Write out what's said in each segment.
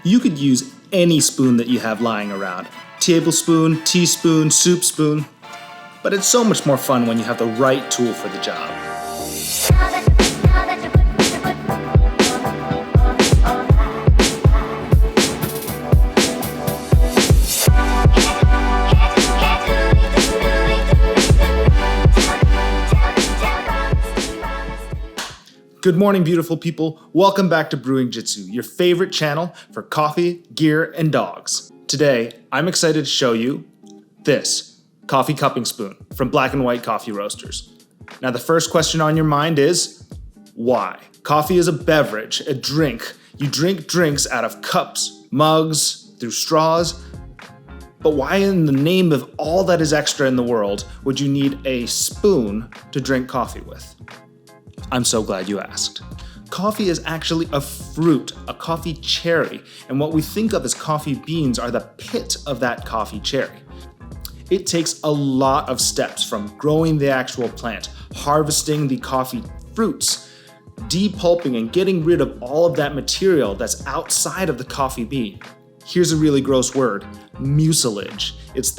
You could use any spoon that you have lying around. Tablespoon, teaspoon, soup spoon. But it's so much more fun when you have the right tool for the job. Good morning, beautiful people. Welcome back to Brewing Jitsu, your favorite channel for coffee, gear, and dogs. Today, I'm excited to show you this coffee cupping spoon from Black & White Coffee Roasters. Now, the first question on your mind is, why? Coffee is a beverage, a drink. You drink drinks out of cups, mugs, through straws. But why in the name of all that is extra in the world would you need a spoon to drink coffee with? I'm so glad you asked. Coffee is actually a fruit, a coffee cherry, and what we think of as coffee beans are the pit of that coffee cherry. It takes a lot of steps from growing the actual plant, harvesting the coffee fruits, depulping and getting rid of all of that material that's outside of the coffee bean. Here's a really gross word, mucilage. It's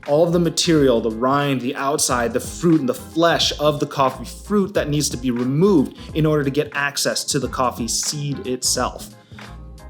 all of the material, the rind, the outside, the fruit, and the flesh of the coffee fruit that needs to be removed in order to get access to the coffee seed itself.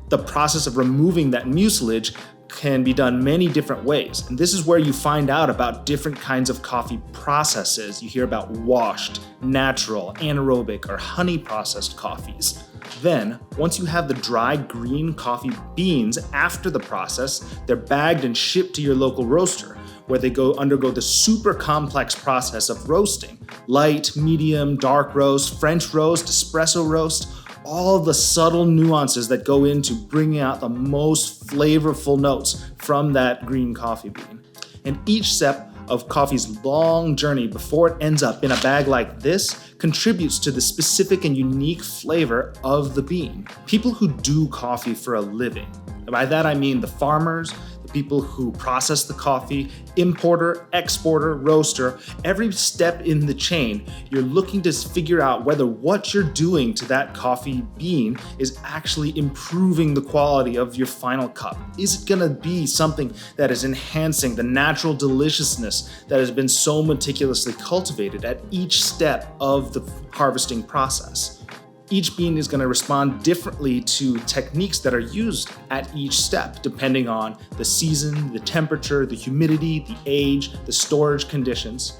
The process of removing that mucilage can be done many different ways, and this is where you find out about different kinds of coffee processes. You hear about washed, natural, anaerobic, or honey processed coffees. Then, once you have the dry green coffee beans after the process, they're bagged and shipped to your local roaster, where they undergo the super complex process of roasting. Light, medium, dark roast, French roast, espresso roast, all the subtle nuances that go into bringing out the most flavorful notes from that green coffee bean. And each step of coffee's long journey before it ends up in a bag like this contributes to the specific and unique flavor of the bean. People who do coffee for a living, and by that I mean the farmers, the people who process the coffee, importer, exporter, roaster, every step in the chain, you're looking to figure out whether what you're doing to that coffee bean is actually improving the quality of your final cup. Is it gonna be something that is enhancing the natural deliciousness that has been so meticulously cultivated at each step of the harvesting process? Each bean is going to respond differently to techniques that are used at each step, depending on the season, the temperature, the humidity, the age, the storage conditions.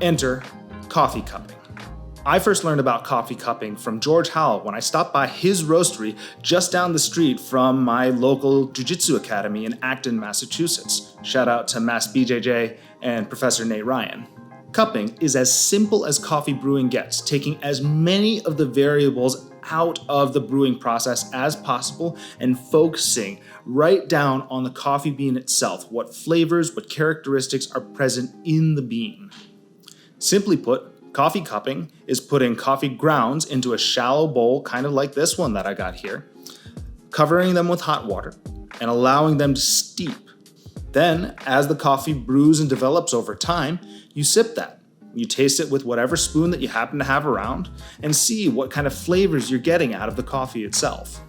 Enter coffee cupping. I first learned about coffee cupping from George Howell when I stopped by his roastery just down the street from my local Jiu-Jitsu Academy in Acton, Massachusetts. Shout out to Mass BJJ and Professor Nate Ryan. Cupping is as simple as coffee brewing gets, taking as many of the variables out of the brewing process as possible and focusing right down on the coffee bean itself, what flavors, what characteristics are present in the bean. Simply put, coffee cupping is putting coffee grounds into a shallow bowl, kind of like this one that I got here, covering them with hot water and allowing them to steep. Then, as the coffee brews and develops over time, you sip that. You taste it with whatever spoon that you happen to have around and see what kind of flavors you're getting out of the coffee itself.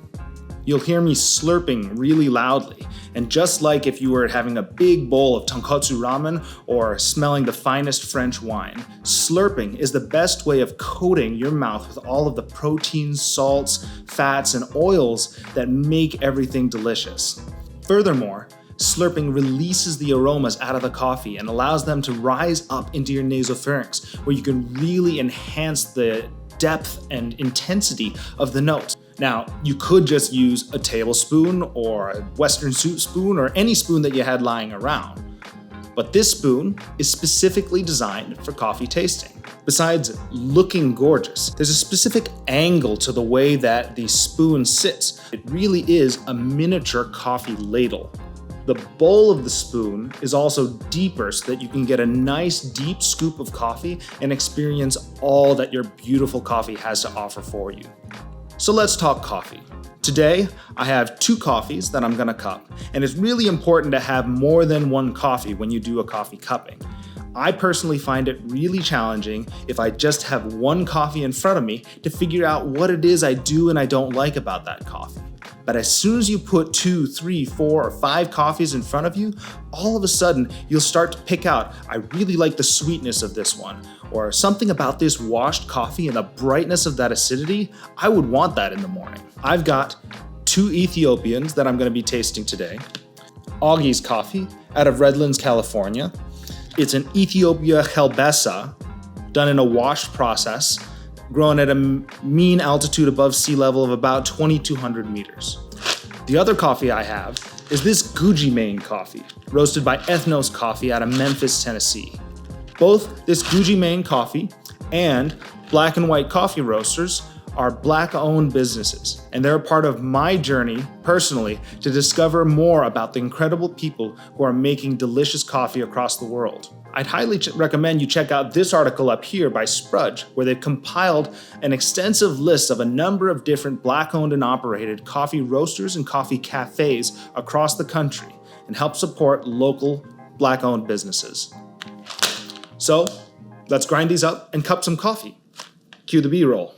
You'll hear me slurping really loudly, and just like if you were having a big bowl of tonkotsu ramen or smelling the finest French wine, slurping is the best way of coating your mouth with all of the proteins, salts, fats, and oils that make everything delicious. Furthermore, slurping releases the aromas out of the coffee and allows them to rise up into your nasopharynx, where you can really enhance the depth and intensity of the notes. Now, you could just use a tablespoon or a Western soup spoon or any spoon that you had lying around. But this spoon is specifically designed for coffee tasting. Besides looking gorgeous, there's a specific angle to the way that the spoon sits. It really is a miniature coffee ladle. The bowl of the spoon is also deeper so that you can get a nice deep scoop of coffee and experience all that your beautiful coffee has to offer for you. So let's talk coffee. Today, I have 2 coffees that I'm gonna cup, and it's really important to have more than one coffee when you do a coffee cupping. I personally find it really challenging if I just have one coffee in front of me to figure out what it is I do and I don't like about that coffee. But as soon as you put 2, 3, 4, or 5 coffees in front of you, all of a sudden you'll start to pick out, I really like the sweetness of this one, or something about this washed coffee and the brightness of that acidity, I would want that in the morning. I've got 2 Ethiopians that I'm going to be tasting today. Augie's coffee out of Redlands, California. It's an Ethiopia Helbessa, done in a washed process, grown at a mean altitude above sea level of about 2,200 meters. The other coffee I have is this Guji Mane coffee, roasted by Ethnos Coffee out of Memphis, Tennessee. Both this Guji Mane coffee and Black and White Coffee Roasters are Black-owned businesses, and they're a part of my journey, personally, to discover more about the incredible people who are making delicious coffee across the world. I'd highly recommend you check out this article up here by Sprudge, where they've compiled an extensive list of a number of different Black-owned and operated coffee roasters and coffee cafes across the country, and help support local Black-owned businesses. So, let's grind these up and cup some coffee. Cue the B-roll.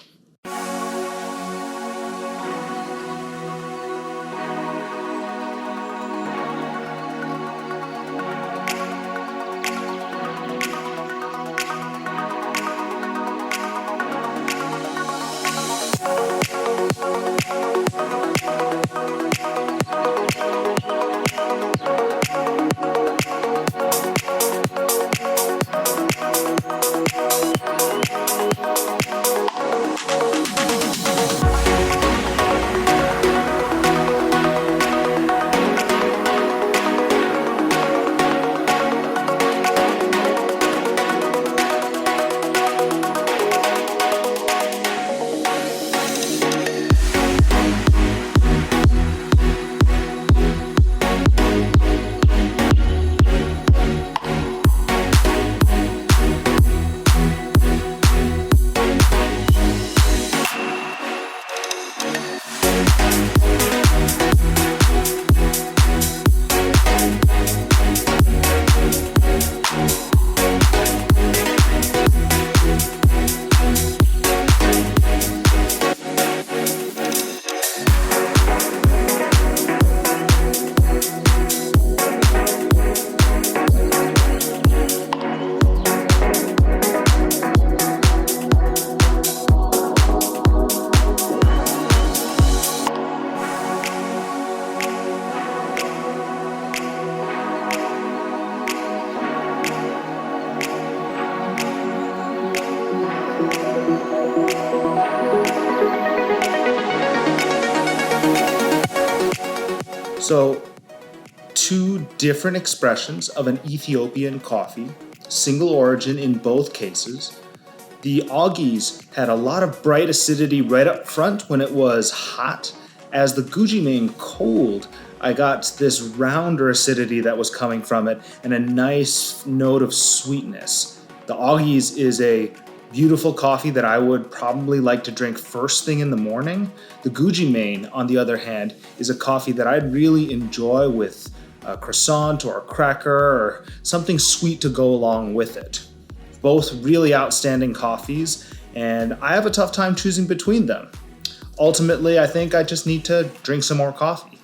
So, 2 different expressions of an Ethiopian coffee, single origin in both cases. The Augies had a lot of bright acidity right up front when it was hot. As the Guji Mane cooled, I got this rounder acidity that was coming from it and a nice note of sweetness. The Augies is a beautiful coffee that I would probably like to drink first thing in the morning. The Guji Mane, on the other hand, is a coffee that I'd really enjoy with a croissant or a cracker or something sweet to go along with it. Both really outstanding coffees, and I have a tough time choosing between them. Ultimately, I think I just need to drink some more coffee.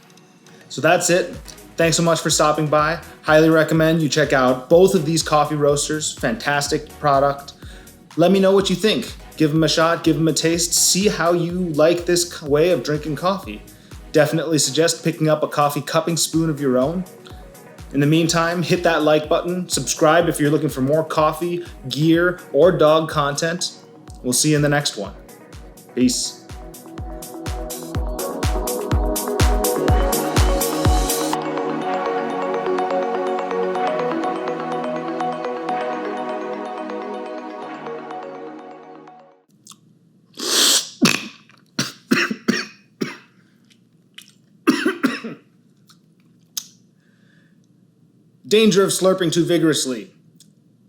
So that's it. Thanks so much for stopping by. Highly recommend you check out both of these coffee roasters. Fantastic product. Let me know what you think. Give them a shot, give them a taste, see how you like this way of drinking coffee. Definitely suggest picking up a coffee cupping spoon of your own. In the meantime, hit that like button, subscribe if you're looking for more coffee, gear, or dog content. We'll see you in the next one. Peace. Danger of slurping too vigorously.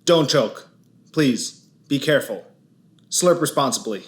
Don't choke. Please, be careful. Slurp responsibly.